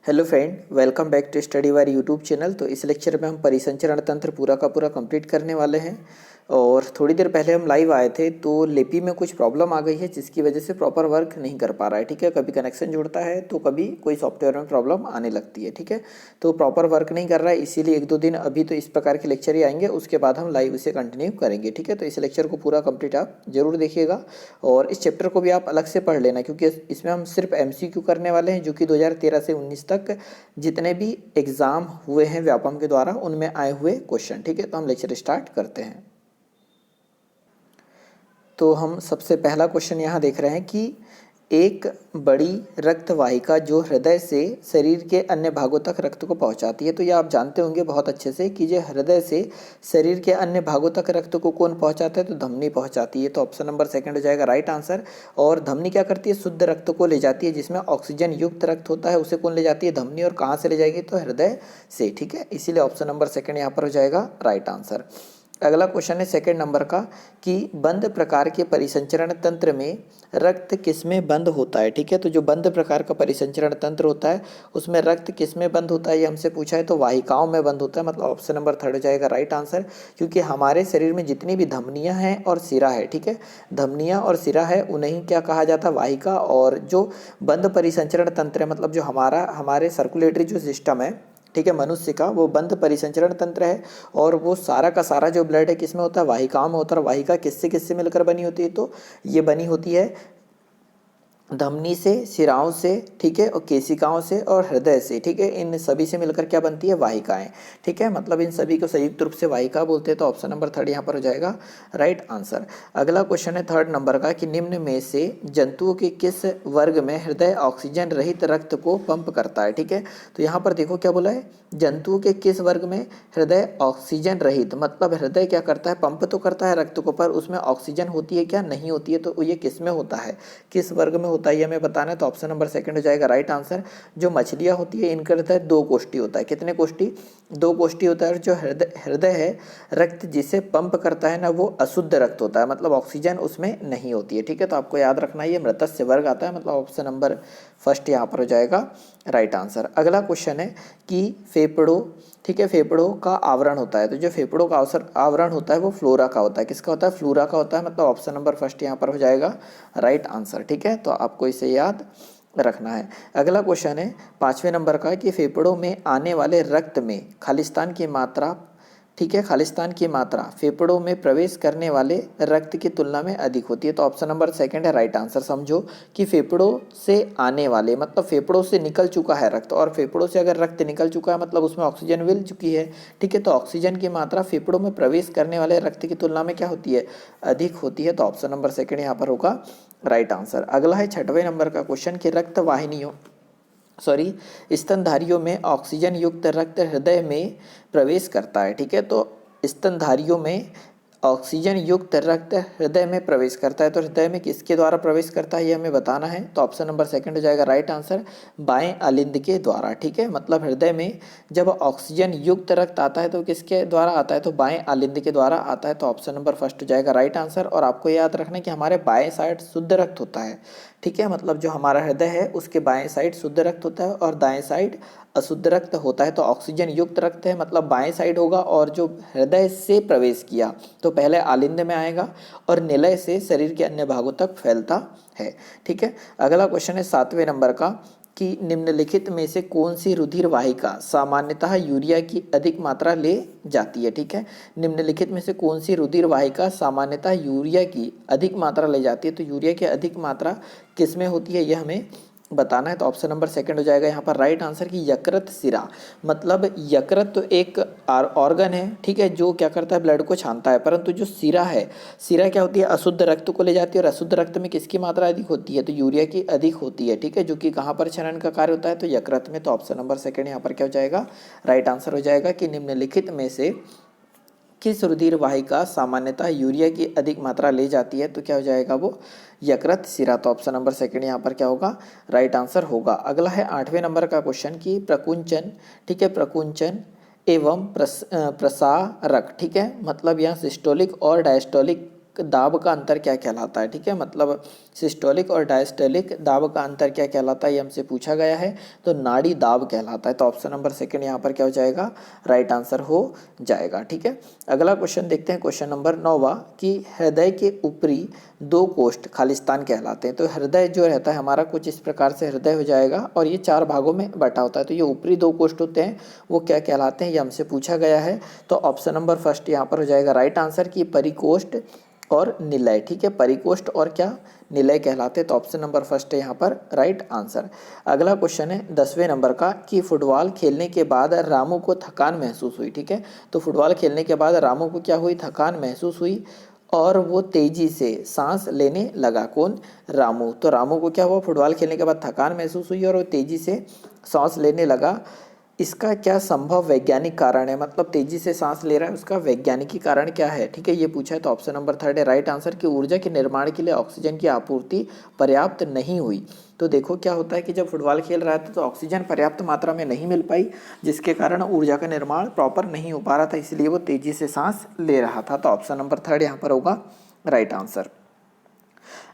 Hello friend, welcome back to study war YouTube channel. तो इस lecture में हम परिसंचरण तंत्र पूरा का पूरा कंप्लीट करने वाले हैं। और थोड़ी देर पहले हम लाइव आए थे तो लिपि में कुछ प्रॉब्लम आ गई है जिसकी वजह से प्रॉपर वर्क नहीं कर पा रहा है। ठीक है, कभी कनेक्शन जुड़ता है तो कभी कोई सॉफ्टवेयर में प्रॉब्लम आने लगती है। ठीक है, तो प्रॉपर वर्क नहीं कर रहा है, इसीलिए एक दो दिन अभी तो इस प्रकार के लेक्चर ही आएंगे, उसके बाद हम लाइव इसे कंटिन्यू करेंगे। ठीक है, तो इस लेक्चर को पूरा कंप्लीट आप जरूर देखिएगा और इस चैप्टर को भी आप अलग से पढ़ लेना, क्योंकि इसमें हम सिर्फ MCQ करने वाले हैं जो कि 2013 से 19 तक जितने भी एग्जाम हुए हैं व्यापम के द्वारा उनमें आए हुए क्वेश्चन। ठीक है, तो हम लेक्चर स्टार्ट करते हैं। तो हम सबसे पहला क्वेश्चन यहाँ देख रहे हैं कि एक बड़ी रक्त वाहिका जो हृदय से शरीर के अन्य भागों तक रक्त को पहुँचाती है। तो ये आप जानते होंगे बहुत अच्छे से कि जो हृदय से शरीर के अन्य भागों तक रक्त को कौन पहुँचाता है, तो धमनी पहुँचाती है। तो ऑप्शन नंबर सेकंड हो जाएगा राइट आंसर। और धमनी क्या करती है, शुद्ध रक्त को ले जाती है, जिसमें ऑक्सीजन युक्त रक्त होता है उसे कौन ले जाती है, धमनी। और कहाँ से ले जाएगी, तो हृदय से। ठीक है, इसीलिए ऑप्शन नंबर सेकंड यहाँ पर हो जाएगा राइट आंसर। अगला क्वेश्चन है सेकंड नंबर का कि बंद प्रकार के परिसंचरण तंत्र में रक्त किसमें बंद होता है। ठीक है, तो जो बंद प्रकार का परिसंचरण तंत्र होता है उसमें रक्त किसमें बंद होता है, ये हमसे पूछा है, तो वाहिकाओं में बंद होता है। मतलब ऑप्शन नंबर थर्ड हो जाएगा राइट आंसर, क्योंकि हमारे शरीर में जितनी भी धमनियां हैं और सिरा है, ठीक है, धमनियां और सिरा है उन्हें क्या कहा जाता है, वाहिका। और जो बंद परिसंचरण तंत्र है, मतलब जो हमारे सर्कुलेटरी जो सिस्टम है, ठीक है, मनुष्य का, वो बंद परिसंचरण तंत्र है। और वो सारा का सारा जो ब्लड है किसमें होता है, वाहिकाओं में होता है। वाहिका किससे किससे मिलकर बनी होती है, तो ये बनी होती है धमनी से, सिराओं से, ठीक है, और केशिकाओं से और हृदय से। ठीक है, इन सभी से मिलकर क्या बनती है, वाहिकाएं। ठीक है, मतलब इन सभी को संयुक्त रूप से वाहिका बोलते हैं। तो ऑप्शन नंबर थर्ड यहाँ पर हो जाएगा राइट आंसर। अगला क्वेश्चन है थर्ड नंबर का कि निम्न में से जंतुओं के किस वर्ग में हृदय ऑक्सीजन रहित रक्त को पंप करता है। ठीक है, तो यहाँ पर देखो क्या बोला है, जंतुओं के किस वर्ग में हृदय ऑक्सीजन रहित, मतलब हृदय क्या करता है, पंप तो करता है रक्त को, पर उसमें ऑक्सीजन होती है क्या, नहीं होती है। तो ये किस में होता है, किस वर्ग में होता है, ये हमें बताना है। तो ऑप्शन नंबर सेकंड हो जाएगा राइट आंसर। जो मछलियां होती है इनका हृदय दो कोष्ठी होता है। कितने कोष्ठी, दो कोष्ठी होता है। और जो हृदय है, रक्त जिसे पंप करता है ना, वो अशुद्ध रक्त होता है, मतलब ऑक्सीजन उसमें नहीं होती है। ठीक है, तो आपको याद रखना है ये मृतस्य वर्ग आता है, मतलब ऑप्शन नंबर फर्स्ट यहाँ पर हो जाएगा राइट आंसर। अगला क्वेश्चन है कि फेफड़ों, ठीक है, फेफड़ों का आवरण होता है। तो जो फेफड़ों का आवरण होता है वो फ्लोरा का होता है। किसका होता है, फ्लोरा का होता है, मतलब ऑप्शन नंबर फर्स्ट यहाँ पर हो जाएगा राइट आंसर। ठीक है, तो आपको इसे याद रखना है। अगला क्वेश्चन है पाँचवें नंबर का कि फेफड़ों में आने वाले रक्त में खालिस्तान की मात्रा, ठीक है, खालिस्तान की मात्रा फेफड़ों में प्रवेश करने वाले रक्त की तुलना में अधिक होती है। तो ऑप्शन नंबर सेकंड है राइट आंसर। समझो कि फेफड़ों से आने वाले, मतलब फेफड़ों से निकल चुका है रक्त, और फेफड़ों से अगर रक्त निकल चुका है मतलब उसमें ऑक्सीजन मिल चुकी है। ठीक है, तो ऑक्सीजन की मात्रा फेफड़ों में प्रवेश करने वाले रक्त की तुलना में क्या होती है, अधिक होती है। तो ऑप्शन नंबर सेकंड यहाँ पर होगा राइट आंसर। अगला है छठवें नंबर का क्वेश्चन कि रक्त वाहिनियों, सॉरी, स्तनधारियों में ऑक्सीजन युक्त रक्त हृदय में प्रवेश करता है। ठीक है, तो स्तनधारियों में ऑक्सीजन युक्त रक्त हृदय में प्रवेश करता है। तो हृदय में किसके द्वारा प्रवेश करता है ये हमें बताना है। तो ऑप्शन नंबर सेकंड हो जाएगा राइट आंसर, बाएं अलिंद के द्वारा। ठीक है, मतलब हृदय में जब ऑक्सीजन युक्त रक्त आता है तो किसके द्वारा आता है, तो बाएं अलिंद के द्वारा आता है। तो ऑप्शन नंबर फर्स्ट हो जाएगा राइट आंसर। और आपको याद रखना है कि हमारे बाएं साइड शुद्ध रक्त होता है। ठीक है, मतलब जो हमारा हृदय है उसके बाएं साइड शुद्ध रक्त होता है और दाएं साइड अशुद्ध रक्त होता है। तो ऑक्सीजन युक्त रक्त है, मतलब बाएं साइड होगा। और जो हृदय से प्रवेश किया तो पहले आलिंद में आएगा और निलय से शरीर के अन्य भागों तक फैलता है। ठीक है, अगला क्वेश्चन है सातवें नंबर का कि निम्नलिखित में से कौन सी रुधिर वाहिका सामान्यतः यूरिया की अधिक मात्रा ले जाती है। ठीक है, निम्नलिखित में से कौन सी रुधिर वाहिका सामान्यतः यूरिया की अधिक मात्रा ले जाती है। तो यूरिया की अधिक मात्रा किसमें होती है यह हमें बताना है। तो ऑप्शन नंबर सेकंड हो जाएगा यहाँ पर राइट आंसर की यकृत सिरा। मतलब यकृत तो एक ऑर्गन है, ठीक है, जो क्या करता है, ब्लड को छानता है, परंतु जो सिरा है, सिरा क्या होती है, अशुद्ध रक्त को ले जाती है। और अशुद्ध रक्त में किसकी मात्रा अधिक होती है, तो यूरिया की अधिक होती है। ठीक है, जो कि कहाँ पर छनन का कार्य होता है, तो यकृत में। तो ऑप्शन नंबर सेकंड यहाँ पर क्या हो जाएगा, राइट आंसर हो जाएगा कि निम्नलिखित में से किस रुधिर वाहिका सामान्यतः यूरिया की अधिक मात्रा ले जाती है। तो क्या हो जाएगा वो, यकृत सिरा। तो ऑप्शन नंबर सेकंड यहाँ पर क्या होगा, राइट आंसर होगा। अगला है आठवें नंबर का क्वेश्चन कि प्रकुंचन, ठीक है, प्रकुंचन एवं प्रसारक, ठीक है, मतलब यहाँ सिस्टोलिक और डायस्टोलिक दाब का अंतर क्या कहलाता है, ठीक है, मतलब सिस्टोलिक और डायस्टोलिक दाब का अंतर क्या कहलाता है, ये हमसे पूछा गया है। तो नाड़ी दाब कहलाता है। तो ऑप्शन नंबर सेकंड यहाँ पर क्या हो जाएगा, राइट आंसर हो जाएगा, ठीक है। अगला क्वेश्चन देखते हैं, क्वेश्चन नंबर 9वां कि हृदय के ऊपरी दो कोष्ठ खालिस्तान कहलाते हैं। तो हृदय जो रहता है हमारा कुछ इस प्रकार से हृदय हो जाएगा और ये 4 भागों में बटा होता है। तो ये ऊपरी 2 कोष्ठ होते हैं वो क्या कहलाते हैं, ये हमसे पूछा गया है। तो ऑप्शन नंबर फर्स्ट यहाँ पर हो जाएगा राइट आंसर की परिकोष्ठ और निलय, ठीक है, परिकोष्ठ और क्या, निलय कहलाते हैं। तो ऑप्शन नंबर फर्स्ट है यहाँ पर राइट आंसर। अगला क्वेश्चन है 10वें नंबर का कि फुटबॉल खेलने के बाद रामू को थकान महसूस हुई, ठीक है। तो फुटबॉल खेलने के बाद रामू को क्या हुई, थकान महसूस हुई और वो तेजी से सांस लेने लगा। कौन, रामू। तो रामू को क्या हुआ, फुटबॉल खेलने के बाद थकान महसूस हुई और वो तेजी से सांस लेने लगा। इसका क्या संभव वैज्ञानिक कारण है, मतलब तेजी से सांस ले रहा है उसका वैज्ञानिक कारण क्या है, ठीक है, ये पूछा है। तो ऑप्शन नंबर थर्ड है राइट आंसर की ऊर्जा के निर्माण के लिए ऑक्सीजन की आपूर्ति पर्याप्त नहीं हुई। तो देखो क्या होता है कि जब फुटबॉल खेल रहा था तो ऑक्सीजन पर्याप्त मात्रा में नहीं मिल पाई, जिसके कारण ऊर्जा का निर्माण प्रॉपर नहीं हो पा रहा था, इसलिए वो तेजी से सांस ले रहा था। तो ऑप्शन नंबर थर्ड यहाँ पर होगा राइट आंसर।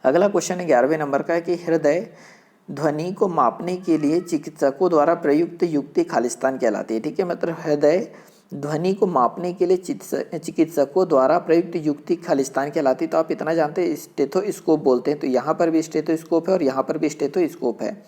अगला क्वेश्चन है 11वें नंबर का कि हृदय ध्वनि को मापने के लिए चिकित्सकों द्वारा प्रयुक्त युक्ति खालिस्तान कहलाती है, ठीक है, मतलब हृदय ध्वनि को मापने के लिए चिकित्सकों द्वारा प्रयुक्त युक्ति खालिस्तान कहलाती है। तो आप इतना जानते हैं स्टेथोस्कोप बोलते हैं, तो यहाँ पर भी स्टेथोस्कोप है और यहाँ पर भी स्टेथोस्कोप है।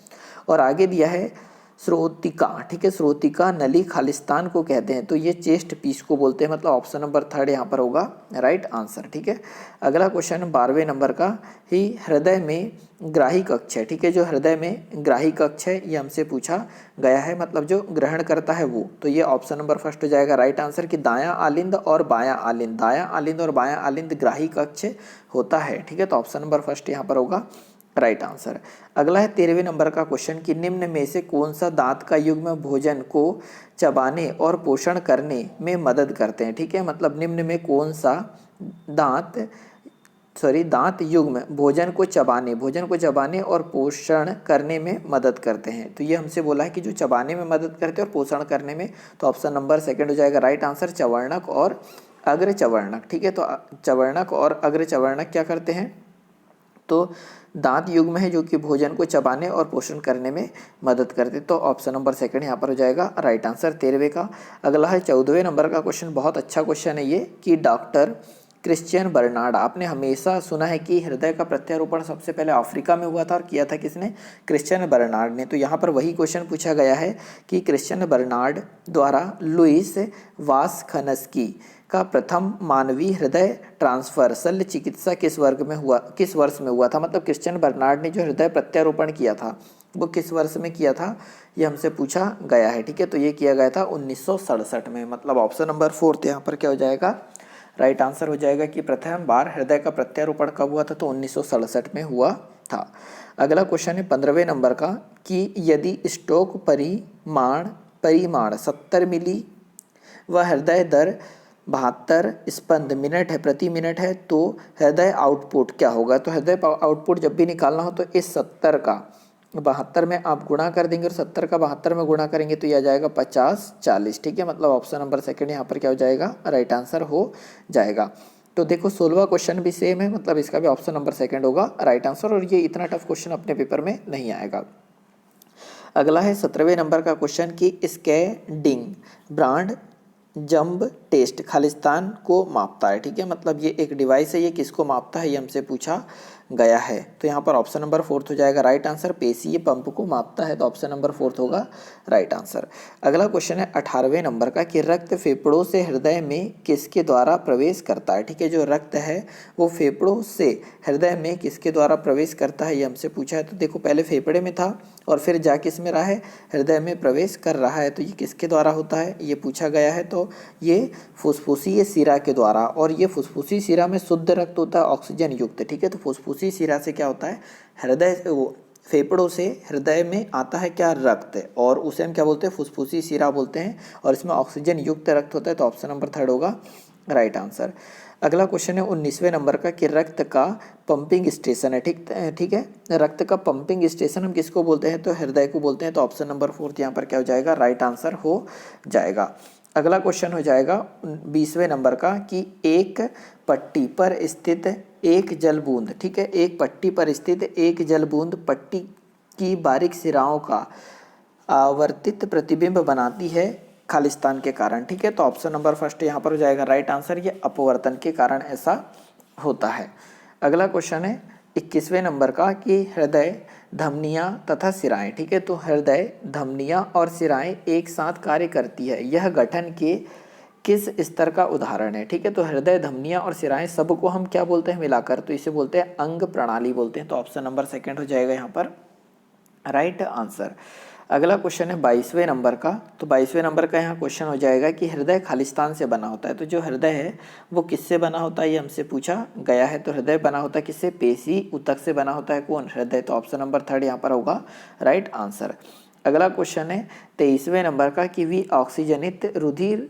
और आगे दिया है श्रोतिका, ठीक है, श्रोतिका नली खालिस्तान को कहते हैं। तो ये चेस्ट पीस को बोलते हैं, मतलब ऑप्शन नंबर थर्ड यहाँ पर होगा राइट आंसर, ठीक है। अगला क्वेश्चन 12वें नंबर का ही हृदय में ग्राही कक्ष है, ठीक है, जो हृदय में ग्राही कक्ष है ये हमसे पूछा गया है, मतलब जो ग्रहण करता है वो। तो ये ऑप्शन नंबर फर्स्ट हो जाएगा राइट आंसर कि दायां आलिंद और बायां आलिंद, दायां आलिंद और बायां आलिंद ग्राही कक्ष होता है, ठीक है। तो ऑप्शन नंबर फर्स्ट यहाँ पर होगा राइट आंसर। अगला है 13वें नंबर का क्वेश्चन कि निम्न में से कौन सा दांत का युग्म भोजन को चबाने और पोषण करने में मदद करते हैं, ठीक है, मतलब निम्न में कौन सा दांत युग्म भोजन को चबाने और पोषण करने में मदद करते हैं। तो ये हमसे बोला है कि जो चबाने में मदद करते हैं और पोषण करने में। तो ऑप्शन नंबर सेकंड हो जाएगा राइट आंसर चवर्णक और अग्र चवर्णक, ठीक है। तो चवर्णक और अग्र चवर्णक क्या करते हैं, तो दांत युग्म है जो कि भोजन को चबाने और पोषण करने में मदद करते। तो ऑप्शन नंबर सेकंड यहाँ पर हो जाएगा राइट आंसर 13वें का। अगला है 14वें नंबर का क्वेश्चन, बहुत अच्छा क्वेश्चन है ये कि डॉक्टर क्रिश्चियन बर्नार्ड, आपने हमेशा सुना है कि हृदय का प्रत्यारोपण सबसे पहले अफ्रीका में हुआ था और किया था किसने, क्रिश्चियन बर्नार्ड ने। तो यहाँ पर वही क्वेश्चन पूछा गया है कि क्रिश्चियन बर्नार्ड द्वारा लुइस वासखनस्की का प्रथम मानवीय हृदय ट्रांसफर शल्य चिकित्सा किस वर्ष में हुआ था, मतलब क्रिश्चियन बर्नार्ड ने जो हृदय प्रत्यारोपण किया था वो किस वर्ष में किया था, ये हमसे पूछा गया है, ठीक है। तो ये किया गया था 1967 में, मतलब ऑप्शन नंबर फोर्थ यहाँ पर क्या हो जाएगा राइट आंसर हो जाएगा कि प्रथम बार हृदय का प्रत्यारोपण कब हुआ था, तो 1967 में हुआ था। अगला क्वेश्चन है 15वें नंबर का कि यदि स्ट्रोक परिमाण 70 मिली व हृदय दर 72 स्पंद मिनट है प्रति मिनट है, तो हृदय आउटपुट क्या होगा। तो हृदय आउटपुट जब भी निकालना हो तो इस 70 का 72 में आप गुणा कर देंगे और 70 का 72 में गुणा करेंगे तो यह जाएगा 50-40, ठीक है, मतलब ऑप्शन नंबर सेकंड यहाँ पर क्या हो जाएगा राइट आंसर हो जाएगा। तो देखो 16वां क्वेश्चन भी सेम है, मतलब इसका भी ऑप्शन नंबर सेकंड होगा राइट आंसर, और ये इतना टफ क्वेश्चन अपने पेपर में नहीं आएगा। अगला है 17वें नंबर का क्वेश्चन कि स्कैडिंग ब्रांड जंब टेस्ट खालिस्तान को मापता है, ठीक है, मतलब ये एक डिवाइस है, ये किसको मापता है ये हमसे पूछा गया है। तो यहाँ पर ऑप्शन नंबर फोर्थ हो जाएगा राइट आंसर, पेशीय पंप को मापता है, तो ऑप्शन नंबर फोर्थ होगा राइट आंसर। अगला क्वेश्चन है 18वें नंबर का कि रक्त फेफड़ों से हृदय में किसके द्वारा प्रवेश करता है, ठीक है, जो रक्त है वो फेफड़ों से हृदय में किसके द्वारा प्रवेश करता है ये हमसे पूछा है। तो देखो पहले फेफड़े में था और फिर जा किस में रहा है, हृदय में प्रवेश कर रहा है, तो ये किसके द्वारा होता है ये पूछा गया है। तो ये फुस्फुसीय शिरा के द्वारा, और ये फुस्फुसीय शिरा में शुद्ध रक्त होता है ऑक्सीजन युक्त, ठीक है। तो फुस्फुसीय शिरा से क्या होता है, हृदय फेफड़ों से हृदय में आता है क्या, रक्त, और उसे हम क्या बोलते हैं फुस्फुसीय शिरा बोलते हैं, और इसमें ऑक्सीजन युक्त रक्त होता है। तो ऑप्शन नंबर थर्ड होगा राइट आंसर। अगला क्वेश्चन है 19वें नंबर का कि रक्त का पंपिंग स्टेशन है, ठीक है, रक्त का पंपिंग स्टेशन हम किसको बोलते हैं, तो हृदय को बोलते हैं। तो ऑप्शन नंबर फोर्थ यहाँ पर क्या हो जाएगा राइट आंसर हो जाएगा। अगला क्वेश्चन हो जाएगा 20वें नंबर का कि एक पट्टी पर स्थित एक जल बूंद, ठीक है, एक पट्टी पर स्थित एक जल बूंद पट्टी की बारीक सिराओं का आवर्तित प्रतिबिंब बनाती है खालिस्तान के कारण, ठीक है। तो ऑप्शन नंबर फर्स्ट यहाँ पर हो जाएगा राइट आंसर, ये अपवर्तन के कारण ऐसा होता है। अगला क्वेश्चन है 21वें नंबर का कि हृदय, धमनियां तथा सिराएं, ठीक है। तो हृदय, धमनियां और सिराएं एक साथ कार्य करती है, यह गठन के किस स्तर का उदाहरण है, ठीक है। तो हृदय, धमनियां और सिराएं सबको हम क्या बोलते हैं मिलाकर, तो इसे बोलते हैं अंग प्रणाली बोलते हैं। तो ऑप्शन नंबर सेकंड हो जाएगा यहाँ पर राइट आंसर। अगला क्वेश्चन है 22वें नंबर का। तो 22वें नंबर का यहाँ क्वेश्चन हो जाएगा कि हृदय खालिस्तान से बना होता है। तो जो हृदय है वो किससे बना होता है, ये हमसे पूछा गया है। तो हृदय बना होता है किससे, पेशी ऊतक से बना होता है, कौन, हृदय। तो ऑप्शन नंबर थर्ड यहाँ पर होगा राइट आंसर। अगला क्वेश्चन है 23वें नंबर का कि वी ऑक्सीजनित रुधिर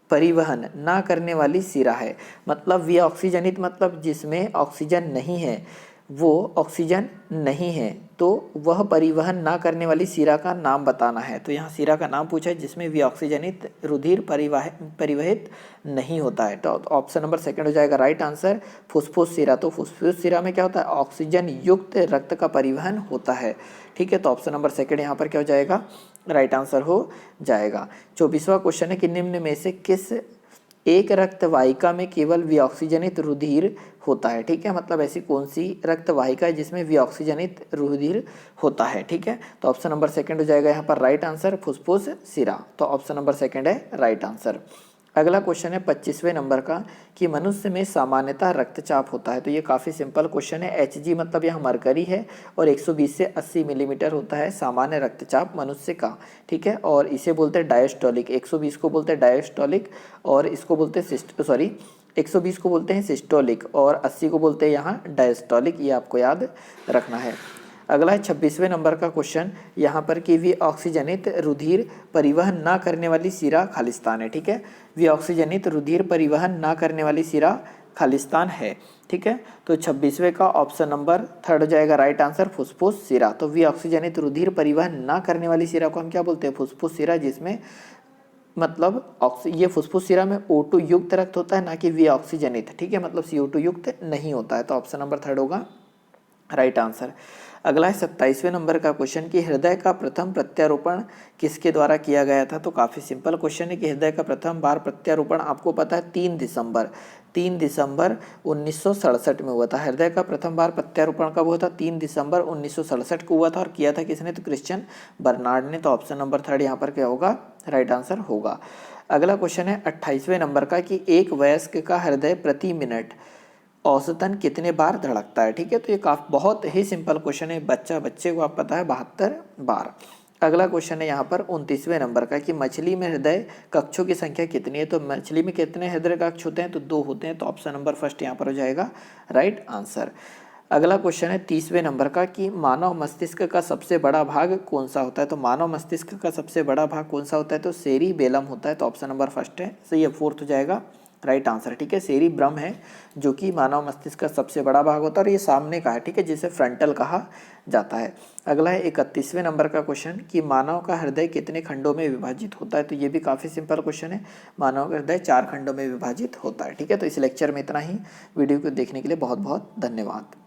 परिवहन ना करने वाली सिरा है। मतलब वी ऑक्सीजनित मतलब जिसमें ऑक्सीजन नहीं है, वो ऑक्सीजन नहीं है, तो वह परिवहन ना करने वाली सिरा का नाम बताना है। तो यहाँ सिरा का नाम पूछा है जिसमें वी ऑक्सीजनित रुधिर परिवहित नहीं होता है। तो ऑप्शन नंबर सेकंड हो जाएगा राइट आंसर, फुसफुस सिरा। तो फुसफुस सिरा में क्या होता है, ऑक्सीजन युक्त रक्त का परिवहन होता है, ठीक है। तो ऑप्शन नंबर सेकंड यहाँ पर क्या हो जाएगा, राइट आंसर हो जाएगा। 24वां क्वेश्चन है कि निम्न में से किस एक रक्त वाहिका में केवल विऑक्सीजनित रुधिर होता है, ठीक है। मतलब ऐसी कौन सी रक्त वाहिका है जिसमें विऑक्सीजनित रुधिर होता है, ठीक है। तो ऑप्शन नंबर सेकंड हो जाएगा यहाँ पर राइट आंसर, फुसफुस सिरा। तो ऑप्शन नंबर सेकंड है राइट आंसर। अगला क्वेश्चन है 25वें नंबर का कि मनुष्य में सामान्यतः रक्तचाप होता है। तो ये काफ़ी सिंपल क्वेश्चन है। Hg मतलब यहाँ मरकरी है और 120 से 80 मिलीमीटर होता है सामान्य रक्तचाप मनुष्य का, ठीक है। और इसे बोलते हैं डायस्टोलिक, 120 को बोलते हैं डायस्टोलिक और इसको बोलते हैं 120 को बोलते हैं सिस्टोलिक और 80 को बोलते हैं यहाँ डायस्टोलिक, ये आपको याद रखना है। अगला है 26वें नंबर का क्वेश्चन यहाँ पर कि वी ऑक्सीजनित रुधिर परिवहन ना करने वाली सिरा खालिस्तान है, ठीक है। वी ऑक्सीजनित रुधिर परिवहन ना करने वाली सिरा खालिस्तान है, ठीक है। तो 26वें का ऑप्शन नंबर थर्ड हो जाएगा राइट आंसर, फुसफुस सिरा। तो वी ऑक्सीजनित रुधिर परिवहन ना करने वाली सिरा को हम क्या बोलते हैं, फुसफुस सिरा, जिसमें मतलब ये फुसफुस सिरा में O2 युक्त रक्त होता है, ना कि वी ऑक्सीजनित, ठीक है। मतलब CO2 युक्त नहीं होता है। तो ऑप्शन नंबर थर्ड होगा राइट आंसर। अगला है 27वें नंबर का क्वेश्चन कि हृदय का प्रथम प्रत्यारोपण किसके द्वारा किया गया था। तो काफ़ी सिंपल क्वेश्चन है कि हृदय का प्रथम बार प्रत्यारोपण आपको पता है 3 दिसंबर 1967 में हुआ था। हृदय का प्रथम बार प्रत्यारोपण कब हुआ था, 3 दिसंबर 1967 को हुआ था। और किया था किसने, तो क्रिश्चियन बर्नार्ड ने। तो ऑप्शन नंबर थर्ड यहाँ पर क्या होगा, राइट आंसर होगा। अगला क्वेश्चन है 28वें नंबर का कि एक वयस्क का हृदय प्रति मिनट औसतन कितने बार धड़कता है, ठीक है। तो ये बहुत ही सिंपल क्वेश्चन है, बच्चे को आप पता है 72 बार। अगला क्वेश्चन है यहाँ पर 29वें नंबर का कि मछली में हृदय कक्षों की संख्या कितनी है। तो मछली में कितने हृदय कक्ष होते हैं, तो 2 होते हैं। तो ऑप्शन नंबर फर्स्ट यहाँ पर हो जाएगा राइट आंसर। अगला क्वेश्चन है 30वें नंबर का कि मानव मस्तिष्क का सबसे बड़ा भाग कौन सा होता है। तो मानव मस्तिष्क का सबसे बड़ा भाग कौन सा होता है, तो सेरिबेलम होता है। तो ऑप्शन नंबर फर्स्ट है, सही है, फोर्थ हो जाएगा राइट आंसर, ठीक है। सेरिब्रम है जो कि मानव मस्तिष्क का सबसे बड़ा भाग होता है और ये सामने का है, ठीक है, जिसे फ्रंटल कहा जाता है। अगला है 31वें नंबर का क्वेश्चन कि मानव का हृदय कितने खंडों में विभाजित होता है। तो ये भी काफ़ी सिंपल क्वेश्चन है, मानव का हृदय 4 खंडों में विभाजित होता है, ठीक है। तो इस लेक्चर में इतना ही। वीडियो को देखने के लिए बहुत बहुत धन्यवाद।